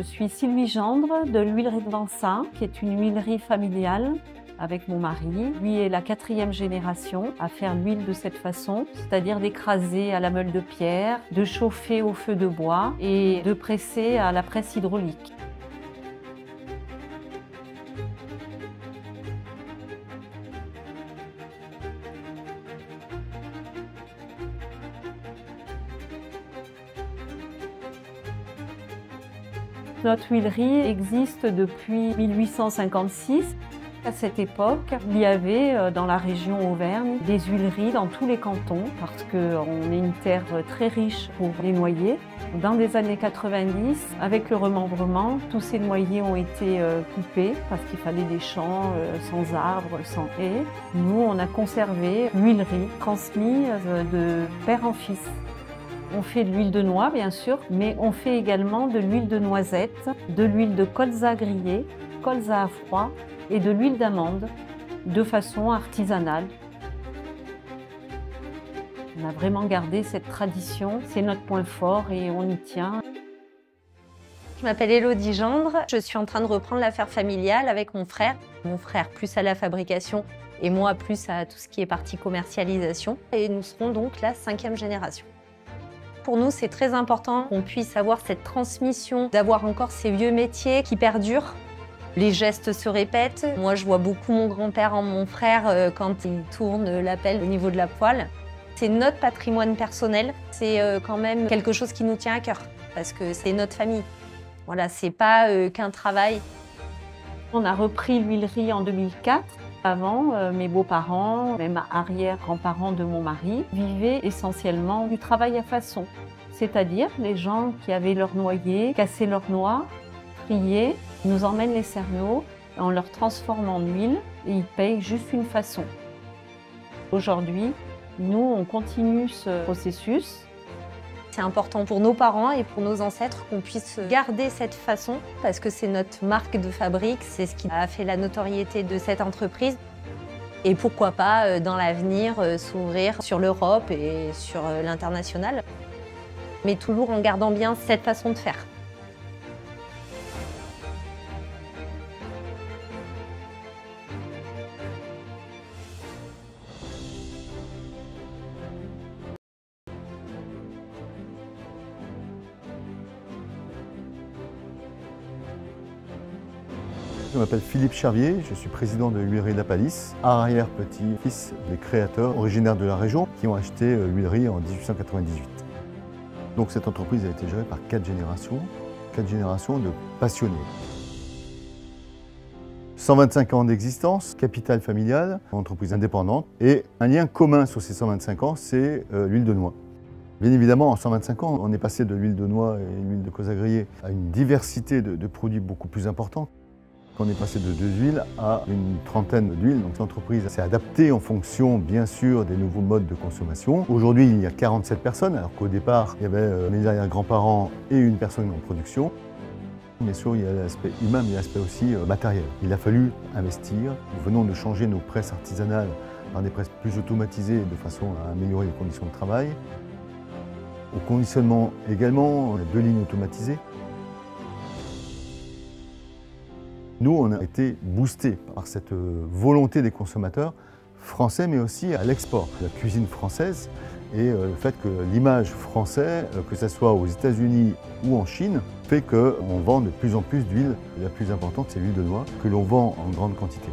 Je suis Sylvie Gendre de l'huilerie de Vansa, qui est une huilerie familiale avec mon mari. Lui est la 4e génération à faire l'huile de cette façon, c'est-à-dire d'écraser à la meule de pierre, de chauffer au feu de bois et de presser à la presse hydraulique. Notre huilerie existe depuis 1856. À cette époque, il y avait dans la région Auvergne des huileries dans tous les cantons parce qu'on est une terre très riche pour les noyers. Dans les années 90, avec le remembrement, tous ces noyers ont été coupés parce qu'il fallait des champs sans arbres, sans haies. Nous, on a conservé l'huilerie transmise de père en fils. On fait de l'huile de noix, bien sûr, mais on fait également de l'huile de noisette, de l'huile de colza grillée, colza à froid et de l'huile d'amande de façon artisanale. On a vraiment gardé cette tradition, c'est notre point fort et on y tient. Je m'appelle Élodie Gendre, je suis en train de reprendre l'affaire familiale avec mon frère. Mon frère plus à la fabrication et moi plus à tout ce qui est partie commercialisation. Et nous serons donc la 5e génération. Pour nous, c'est très important qu'on puisse avoir cette transmission, d'avoir encore ces vieux métiers qui perdurent. Les gestes se répètent. Moi, je vois beaucoup mon grand-père en mon frère quand il tourne la pelle au niveau de la poêle. C'est notre patrimoine personnel. C'est quand même quelque chose qui nous tient à cœur parce que c'est notre famille. Voilà, c'est pas qu'un travail. On a repris l'huilerie en 2004. Avant, mes beaux-parents, même arrière-grands-parents de mon mari, vivaient essentiellement du travail à façon. C'est-à-dire les gens qui avaient leur noyer, cassaient leurs noix, triaient, nous emmènent les céréaux, on leur transforme en huile et ils payent juste une façon. Aujourd'hui, nous, on continue ce processus. C'est important pour nos parents et pour nos ancêtres qu'on puisse garder cette façon parce que c'est notre marque de fabrique, c'est ce qui a fait la notoriété de cette entreprise. Et pourquoi pas, dans l'avenir, s'ouvrir sur l'Europe et sur l'international, mais toujours en gardant bien cette façon de faire. Je m'appelle Philippe Chervier, je suis président de l'huilerie d'Apalis, arrière-petit-fils des créateurs originaires de la région qui ont acheté l'huilerie en 1898. Donc cette entreprise a été gérée par 4 générations de passionnés. 125 ans d'existence, capital familial, entreprise indépendante et un lien commun sur ces 125 ans, c'est l'huile de noix. Bien évidemment, en 125 ans, on est passé de l'huile de noix et l'huile de colza grillée à une diversité de produits beaucoup plus importante. On est passé de 2 huiles à une trentaine d'huiles. Donc l'entreprise s'est adaptée en fonction, bien sûr, des nouveaux modes de consommation. Aujourd'hui, il y a 47 personnes, alors qu'au départ, il y avait mes arrière-grands-parents et une personne en production. Bien sûr, il y a l'aspect humain, mais l'aspect aussi matériel. Il a fallu investir. Nous venons de changer nos presses artisanales par des presses plus automatisées de façon à améliorer les conditions de travail. Au conditionnement également, on a 2 lignes automatisées. Nous, on a été boostés par cette volonté des consommateurs français, mais aussi à l'export. La cuisine française et le fait que l'image française, que ce soit aux États-Unis ou en Chine, fait qu'on vend de plus en plus d'huile. La plus importante, c'est l'huile de noix, que l'on vend en grande quantité.